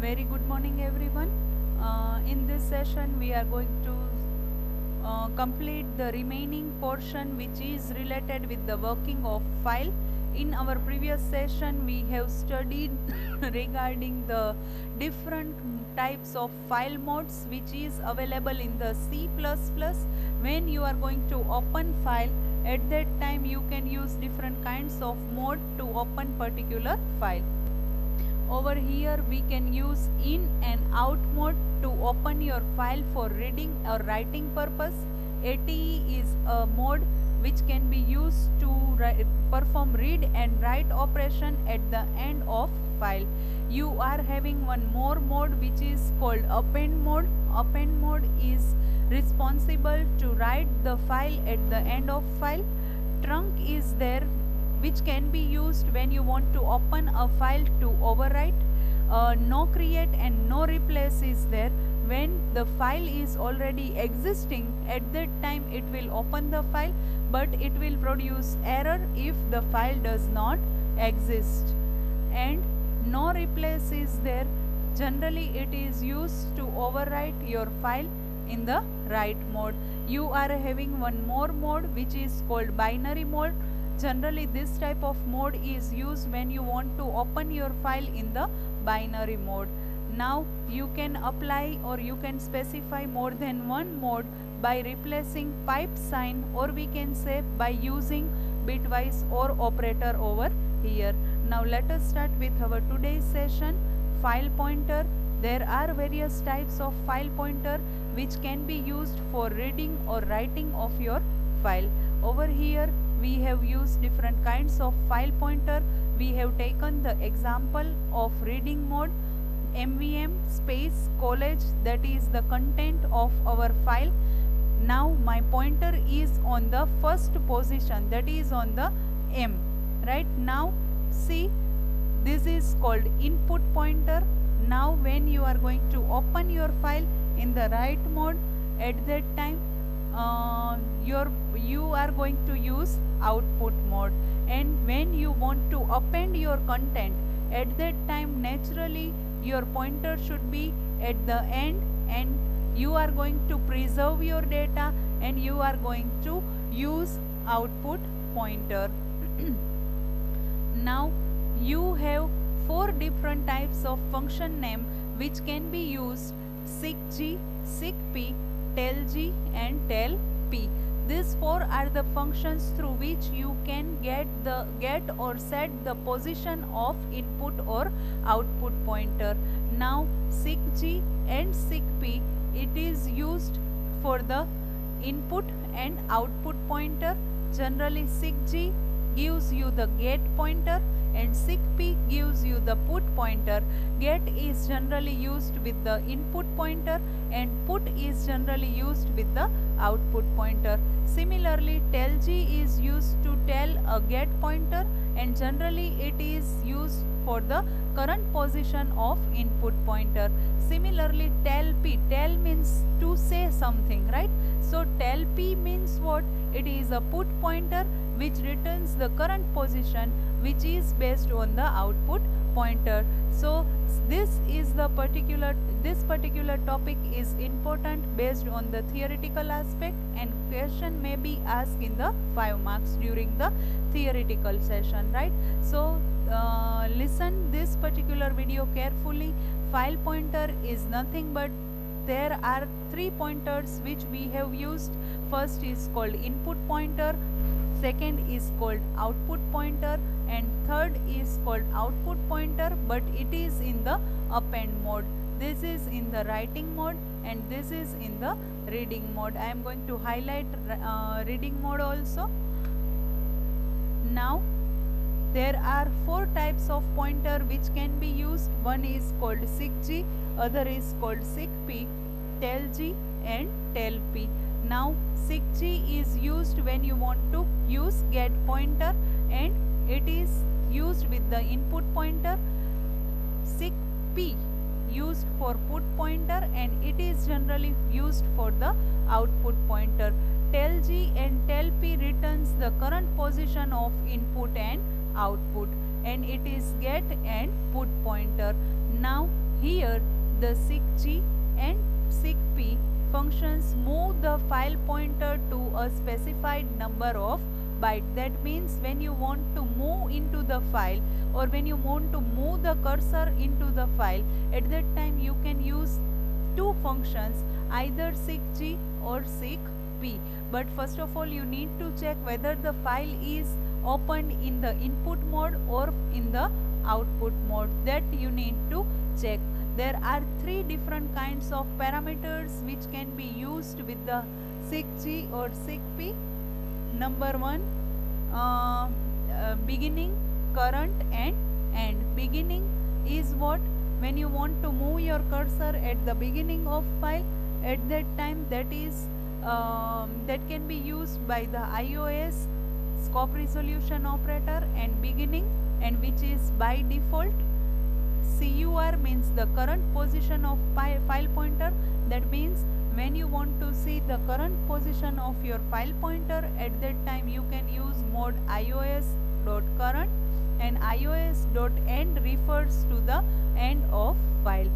Very good morning, everyone. In this session, we are going to complete the remaining portion which is related with the working of file. In our previous session, we have studied regarding the different types of file modes which is available in the C++. When you are going to open file, at that time you can use different kinds of mode to open particular file. Over here we can use in and out mode to open your file for reading or writing purpose. ATE is a mode which can be used to perform read and write operation at the end of file. You are having one more mode which is called append mode. Append mode is responsible to write the file at the end of file. Trunc is there which can be used when you want to open a file to overwrite. No create and no replace is there. When the file is already existing, at that time it will open the file, but it will produce error if the file does not exist. And no replace is there. Generally it is used to overwrite your file in the write mode. You are having one more mode which is called binary mode. Generally this type of mode is used when you want to open your file in the binary mode. Now you can apply or you can specify more than one mode by replacing pipe sign, or we can say by using bitwise OR operator over here. Now let us start with our today's session. File pointer. There are various types of file pointer which can be used for reading or writing of your file. Over here we have used different kinds of file pointer. We have taken the example of reading mode, MVM space college, that is the content of our file. Now my pointer is on the first position, that is on the M. Right now see, this is called input pointer. Now when you are going to open your file in the write mode, at that time you are going to use output mode. And when you want to append your content, at that time naturally your pointer should be at the end, and you are going to preserve your data and you are going to use output pointer. Now you have 4 different types of function name which can be used: seekg, seekp, telg and telp. These 4 are the functions through which you can get or set the position of input or output pointer. Now seekg and seekp, it is used for the input and output pointer. Generally seekg gives you the get pointer and seekp gives you the put pointer. Get is generally used with the input pointer and put is generally used with the output pointer. Similarly telg is used to tell a get pointer, and generally it is used for the current position of input pointer. Similarly telp, tell means to say something, right? So telp means what? It is a put pointer which returns the current position which is based on the output pointer. So this particular topic is important based on the theoretical aspect, and question may be asked in the 5 marks during the theoretical session, right? So listen this particular video carefully. File pointer is nothing but there are 3 pointers which we have used. First is called input pointer, second is called output pointer, and third is called output pointer, but it is in the append mode. This is in the writing mode and this is in the reading mode. I am going to highlight reading mode also. Now there are 4 types of pointer which can be used. One is called seekg, other is called seekp, telg and telp. Now seekg is used when you want to use get pointer and it is used with the input pointer. Seekp used for put pointer and it is generally used for the output pointer. Telg and telp returns the current position of input and output, and it is get and put pointer. Now here the seekg and seekp functions move the file pointer to a specified number of bytes. That means when you want to move into the file, or when you want to move the cursor into the file, at that time you can use two functions, either seekg or seekp. But first of all, you need to check whether the file is opened in the input mode or in the output mode. That you need to check. There are three different kinds of parameters which can be used with the seekg or seekp. Number one, beginning, current and end. Beginning is what? When you want to move your cursor at the beginning of file, at that time that is that can be used by the iOS scope resolution operator and beginning, and which is by default. CUR means the current position of file pointer. That means when you want to see the current position of your file pointer, at that time you can use mode iOS.current, and iOS.end refers to the end of file.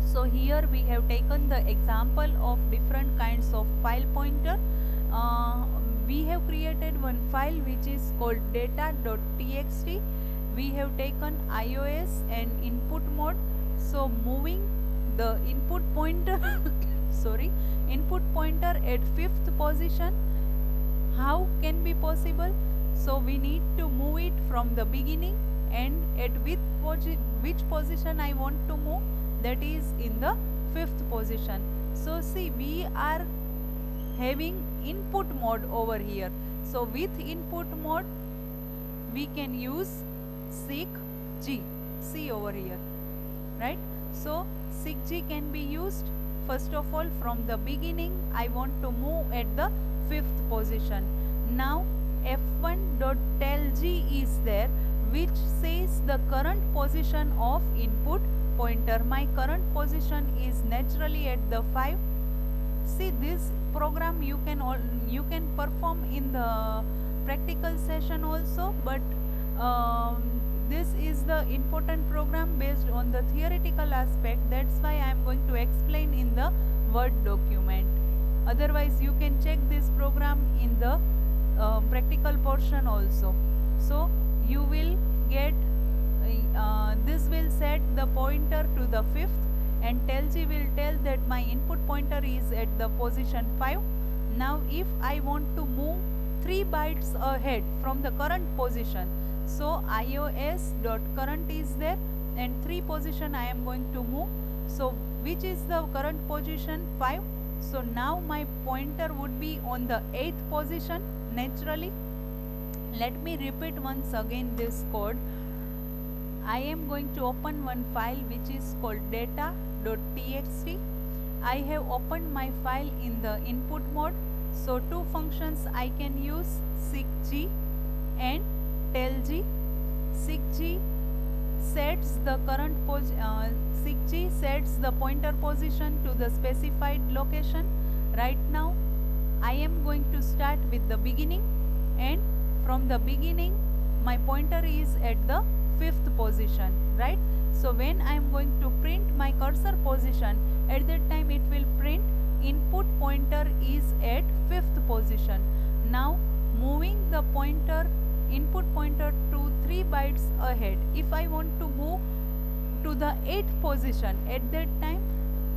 So here we have taken the example of different kinds of file pointer. We have created one file which is called data.txt. We have taken iOS and input mode. So moving the input pointer input pointer at 5th position, how can be possible? So we need to move it from the beginning, and at which position I want to move, that is in the 5th position. So see, we are having input mode over here. So with input mode we can use seekg. See over here, right? So seekg can be used. First of all, from the beginning I want to move at the 5th position. Now f1.telg is there, which says the current position of input pointer. My current position is naturally at the 5. See, this program you can perform in the practical session also, but this is the important program based on the theoretical aspect. That's why I am going to explain in the Word document. Otherwise you can check this program in the practical portion also. So you will get this will set the pointer to the 5th, and telg will tell that my input pointer is at the position 5. Now if I want to move 3 bytes ahead from the current position, so iOS.current is there, and 3 position I am going to move. So which is the current position? 5. So now my pointer would be on the 8th position naturally. Let me repeat once again this code. I am going to open one file which is called data.txt. I have opened my file in the input mode. So two functions I can use, seekg and telg. Seekg sets the seekg sets the pointer position to the specified location. Right now I am going to start with the beginning, and from the beginning my pointer is at the 5th position, right? So when I am going to print my cursor position, at that time it will print input pointer is at 5th position. Now moving the input pointer to 3 bytes ahead. If I want to move to the 8th position, at that time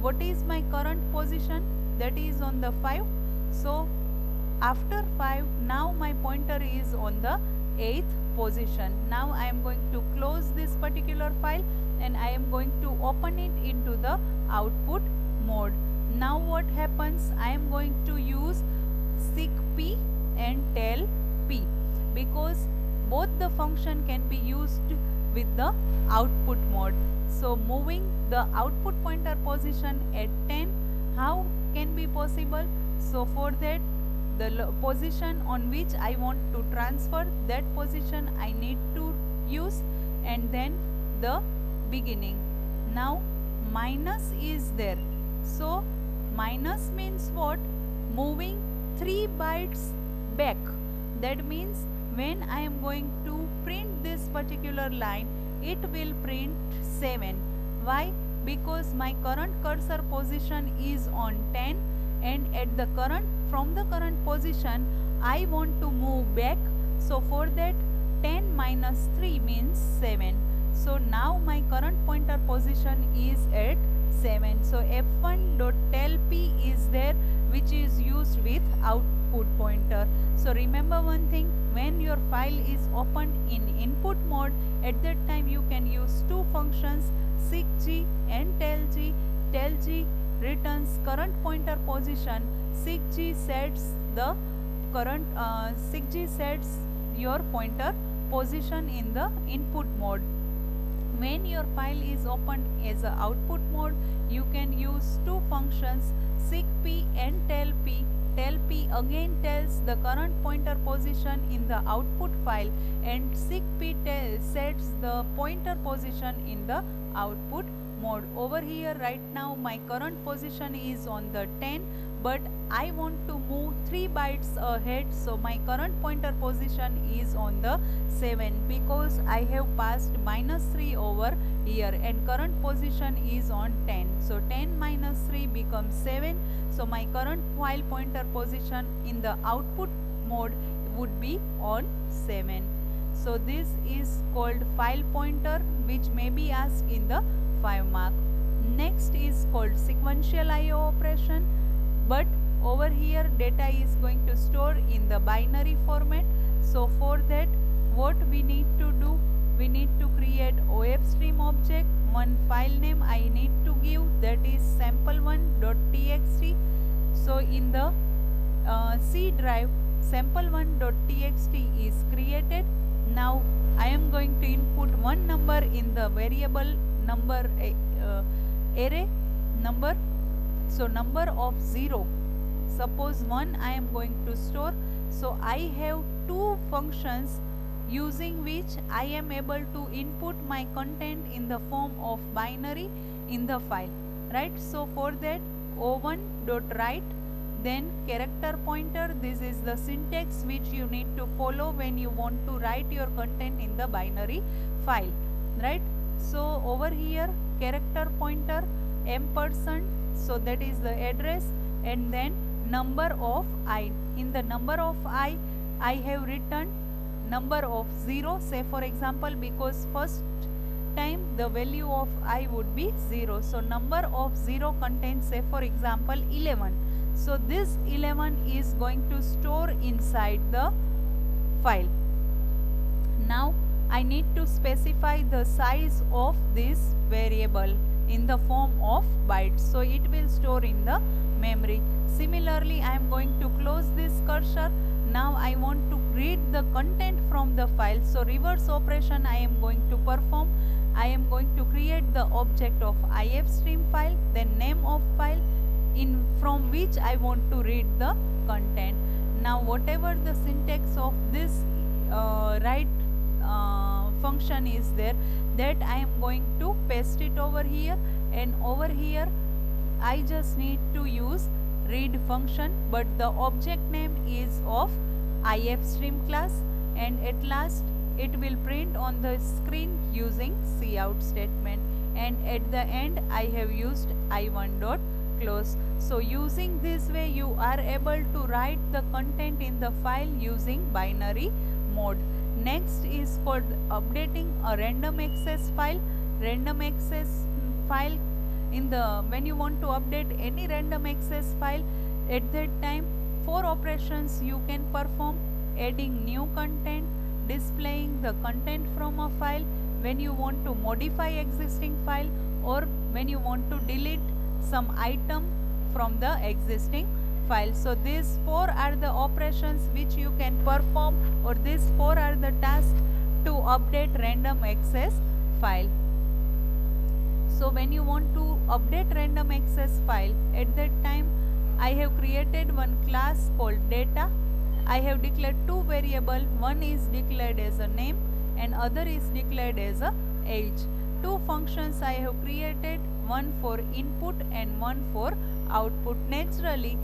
what is my current position? That is on the 5. So after 5, now my pointer is on the 8th position. Now I am going to close this particular file, and I am going to open it into the output mode. Now what happens? I am going to use seekp and telp, because both the function can be used with the output mode. So moving the output pointer position at 10, how can be possible? So for that, the position on which I want to transfer, that position I need to use, and then the beginning. Now minus is there. So minus means what? Moving 3 bytes back. That means when I am going to print this particular line, it will print 7. Why? because my current cursor position is on 10, and at the current from the current position I want to move back. So for that 10 minus 3 means 7. So now my current pointer position is at 7. So f1.tlp is there, which is used with output pointer. So remember one thing, when your file is opened in input mode, at that time you can use two functions, seekg and telg. Telg returns current pointer position, seekg sets the current seekg sets your pointer position in the input mode. When your file is opened as a output mode, you can use two functions, seekp and telp. Telp again tells the current pointer position in the output file, and seekp sets the pointer position in the output mode. Over here right now my current position is on the 10, but I want to move 3 bytes ahead, so my current pointer position is on the 7 because I have passed minus 3 over here, and current position is on 10. So 10 minus 3 becomes 7. So my current file pointer position in the output mode would be on 7. So this is called file pointer, which may be asked in the 5 mark. Next is called sequential IO operation, but over here data is going to store in the binary format. So for that what we need to do, we need to create OFStream object. One file name I need to give, that is sample1.txt. So in the C drive, sample1.txt is created. Now I am going to input one number in the variable number array number. So number of 0, suppose 1 I am going to store. So I have two functions using which I am able to input my content in the form of binary in the file, right? So for that o1.write, then character pointer. This is the syntax which you need to follow when you want to write your content in the binary file, right? So over here character pointer ampersand, so that is the address, and then number of I. In the number of I have written number of 0, say for example, because first time the value of I would be 0. So number of 0 contains, say for example, 11. So this 11 is going to store inside the file. Now I need to specify the size of this variable in the form of bytes, so it will store in the memory. Similarly, I am going to close this cursor. Now I want to read the content from the file, so reverse operation I am going to perform. I am going to create the object of ifstream file, then name of file in from which I want to read the content. Now whatever the syntax of this write function is there, that I am going to paste it over here, and over here I just need to use read function, but the object name is of ifstream class, and at last it will print on the screen using cout statement, and at the end I have used i1.close. So using this way you are able to write the content in the file using binary mode. Next is called updating a random access file. Random access file, in the when you want to update any random access file, at that time 4 operations you can perform: adding new content, displaying the content from a file, when you want to modify existing file, or when you want to delete some item from the existing file. So these 4 are the operations which you can perform, or these 4 are the tasks to update random access file. So when you want to update random access file, at that time I have created one class called data. I have declared 2 variables, one is declared as a name and other is declared as a age. 2 functions I have created, one for input and one for output. Naturally,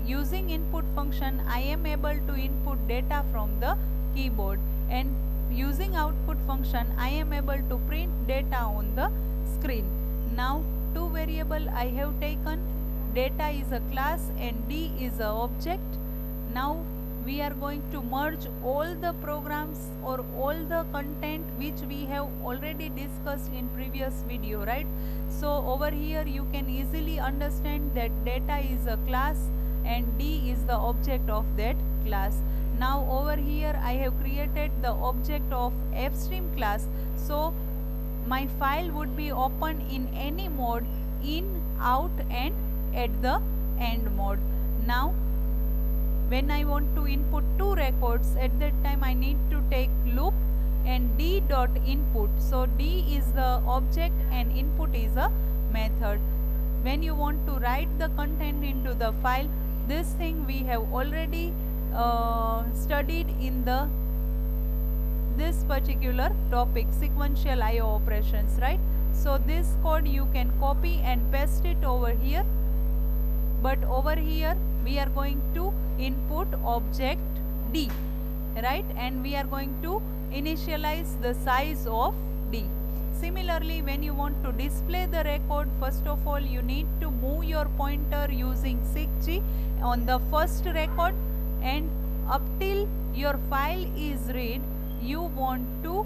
using input function I am able to input data from the keyboard, and using output function I am able to print data on the screen. Now variable I have taken. Data is a class and D is a object. Now we are going to merge all the programs or all the content which we have already discussed in previous video, right? So over here you can easily understand that data is a class and D is the object of that class. Now over here I have created the object of fstream class. So my file would be open in any mode, in, out and at the end mode. Now when I want to input two records, at that time I need to take loop and d dot input. So d is the object and input is a method. When you want to write the content into the file, this thing we have already studied in this particular topic, sequential IO operations, right? So this code you can copy and paste it over here, but over here we are going to input object D, right? And we are going to initialize the size of D. Similarly, when you want to display the record, first of all you need to move your pointer using SIG on the first record, and up till your file is read, you want to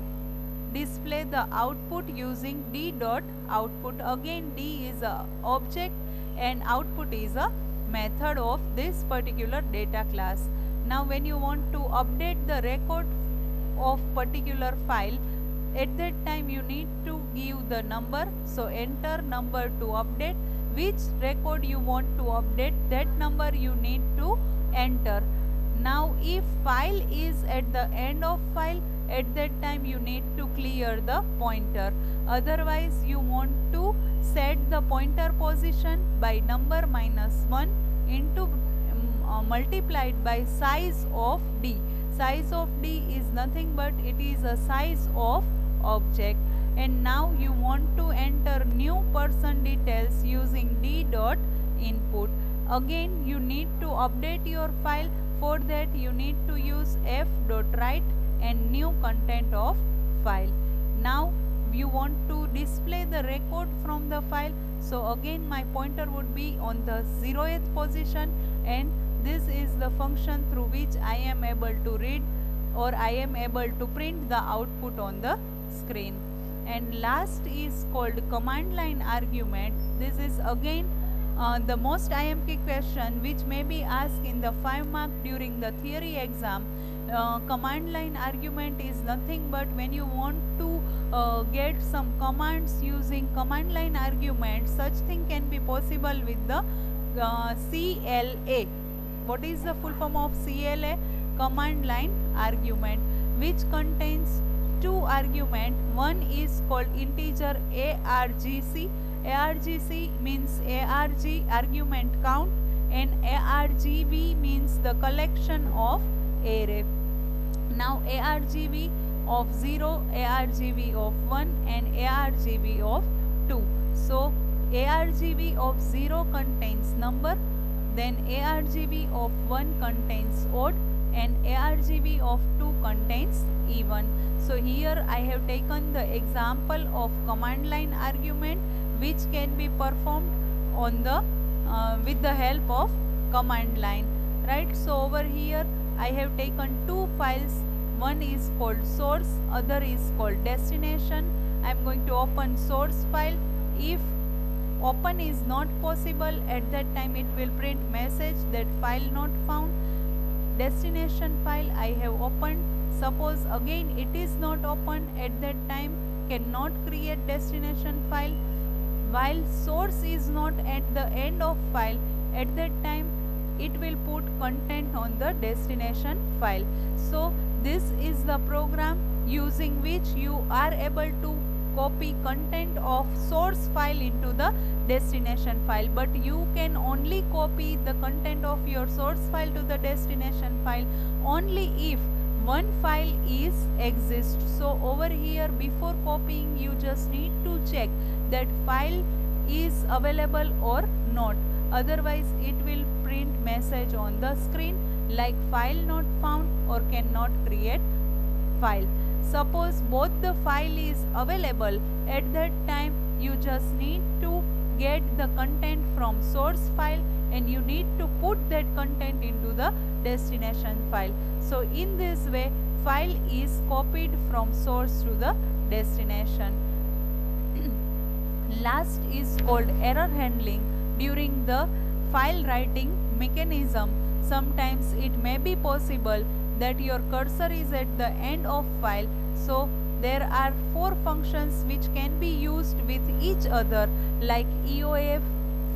display the output using d dot output. Again, D is a object and output is a method of this particular data class. Now when you want to update the record of particular file, at that time you need to give the number. So enter number to update. Which record you want to update, that number you need to enter. Now if file is at the end of file, at that time you need to clear the pointer. Otherwise you want to set the pointer position by number minus 1 into multiplied by size of D. Size of D is nothing but it is a size of object. And now you want to enter new person details using D dot input. Again you need to update your file. For that you need to use f dot write and new content of file. Now you want to display the record from the file. So again my pointer would be on the 0th position, and this is the function through which I am able to read or I am able to print the output on the screen. And last is called command line argument. This is again the most IMP question which may be asked in the 5 mark during the theory exam. Command line argument is nothing but when you want to get some commands using command line argument, such thing can be possible with the CLA. What is the full form of CLA? Command line argument, which contains two arguments. One is called integer ARGC. ARGC means ARG argument count, and ARGV means the collection of array. Now ARGV of 0, ARGV of 1 and ARGV of 2. So ARGV of 0 contains number, then ARGV of 1 contains odd, and ARGV of 2 contains even. So here I have taken the example of command line argument which can be performed on the with the help of command line, right? So over here I have taken two files. One is called source, other is called destination. I am going to open source file. If open is not possible, at that time it will print message that file not found. Destination file I have opened. Suppose again it is not open, at that time cannot create destination file. While source is not at the end of file, at that time it will put content on the destination file. So this is the program using which you are able to copy content of source file into the destination file, but you can only copy the content of your source file to the destination file only if one file is exists. So over here before copying you just need to check that file is available or not, otherwise it will print message on the screen like file not found or cannot create file. Suppose both the file is available, at that time you just need to get the content from source file, and you need to put that content into the destination file. So in this way, file is copied from source to the destination. Last is called error handling. During the file writing mechanism, sometimes it may be possible that your cursor is at the end of file. So there are 4 functions which can be used with each other, like EOF,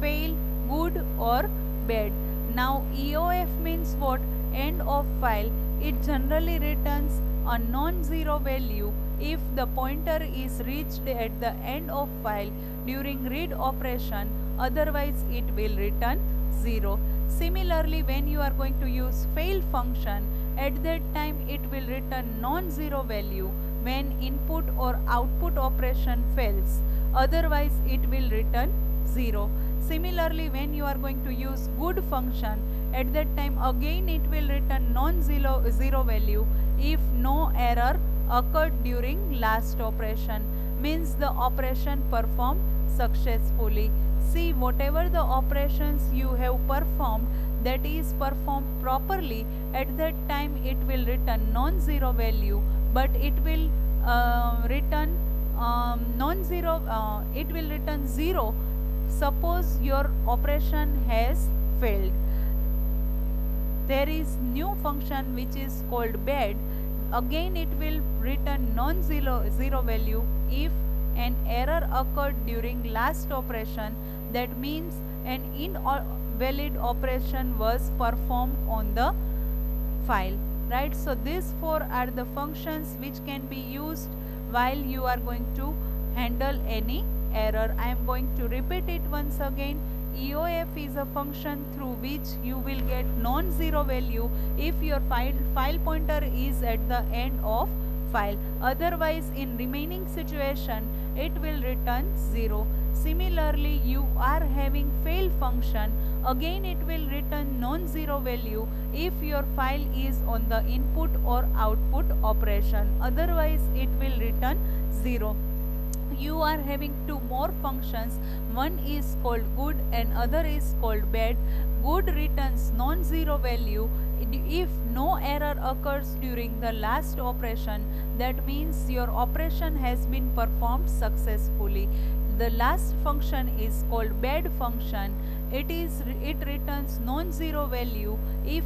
fail, good or bad. Now EOF means what? End of file. It generally returns a non-zero value if the pointer is reached at the end of file during read operation, otherwise it will return 0. Similarly, when you are going to use fail function, at that time it will return non-zero value when input or output operation fails, otherwise it will return 0. Similarly, when you are going to use good function, at that time again it will return non-zero value if no error occurred during last operation, means the operation performed successfully. See, whatever the operations you have performed, that is performed properly, at that time it will return non-zero value, but it will return it will return 0 suppose your operation has failed. There is new function which is called bad. Again it will return non-zero value if an error occurred during last operation, that means an invalid operation was performed on the file, right? So these 4 are the functions which can be used while you are going to handle any error. I am going to repeat it once again. EOF is a function through which you will get non-zero value if your file pointer is at the end of file. Otherwise, in remaining situation, it will return 0. Similarly, you are having fail function. Again, it will return non-zero value if your file is on the input or output operation. Otherwise, it will return 0. You are having 2 more functions. One is called good and other is called bad. Good returns non-zero value if no error occurs during the last operation, that means your operation has been performed successfully. The last function is called bad function. It returns non-zero value if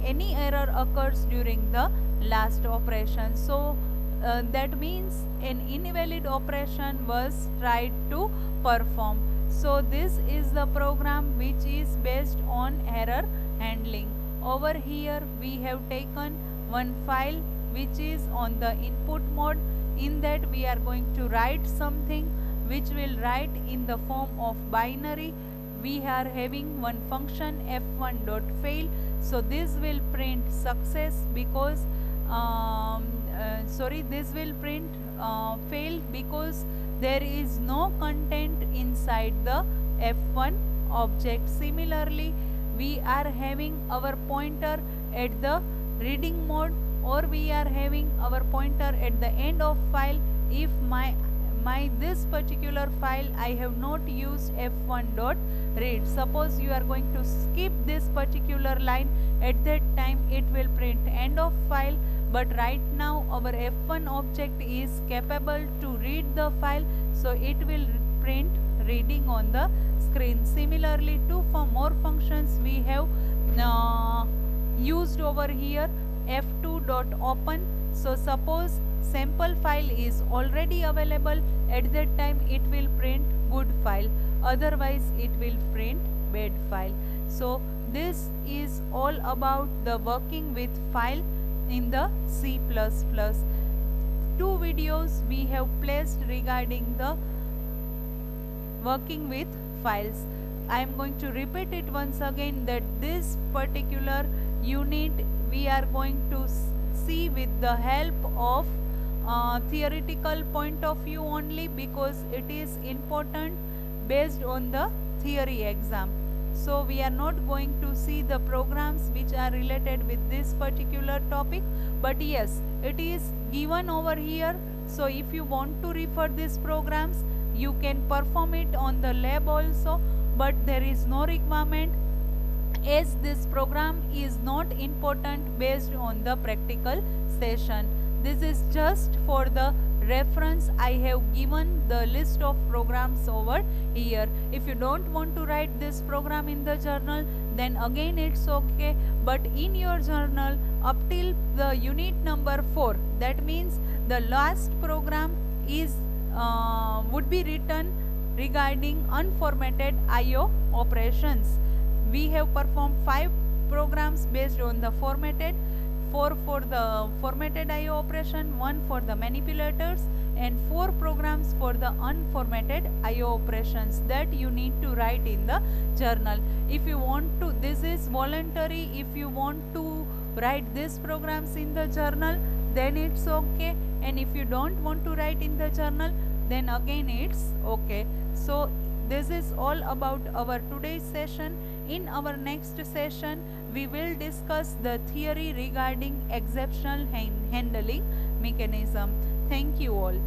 any error occurs during the last operation. So that means an invalid operation was tried to perform. So this is the program which is based on error handling. Over here we have taken one file which is on the input mode. In that we are going to write something which will write in the form of binary. We are having one function f1.fail. So this will print success because this will print fail because there is no content inside the f1 object. Similarly, we are having our pointer at the reading mode, or we are having our pointer at the end of file. If my this particular file I have not used f1.read, suppose you are going to skip this particular line, at that time it will print end of file. But right now our f1 object is capable to read the file, so it will print reading on the screen. Similarly, 2 more functions we have used over here. f2.open. So suppose sample file is already available, at that time it will print good file, otherwise it will print bad file. So this is all about the working with file in the C++. 2 videos we have placed regarding the working with files. I am going to repeat it once again, that this particular unit we are going to see with the help of theoretical point of view only, because it is important based on the theory exam. So we are not going to see the programs which are related with this particular topic, but yes, it is given over here. So if you want to refer these programs, you can perform it on the lab also, but there is no requirement, as this program is not important based on the practical session. This is just for the reference. I have given the list of programs over here. If you don't want to write this program in the journal, then again it's okay, but in your journal up till the unit number 4, that means the last program is would be written regarding unformatted IO operations. We have performed 5 programs based on the formatted, 4 for the formatted IO operation, 1 for the manipulators, and 4 programs for the unformatted IO operations that you need to write in the journal. If you want to, this is voluntary. If you want to write these programs in the journal, then it's okay, and if you don't want to write in the journal, then again it's okay. So this is all about our today's session. In our next session, we will discuss the theory regarding exceptional handling mechanism. Thank you all.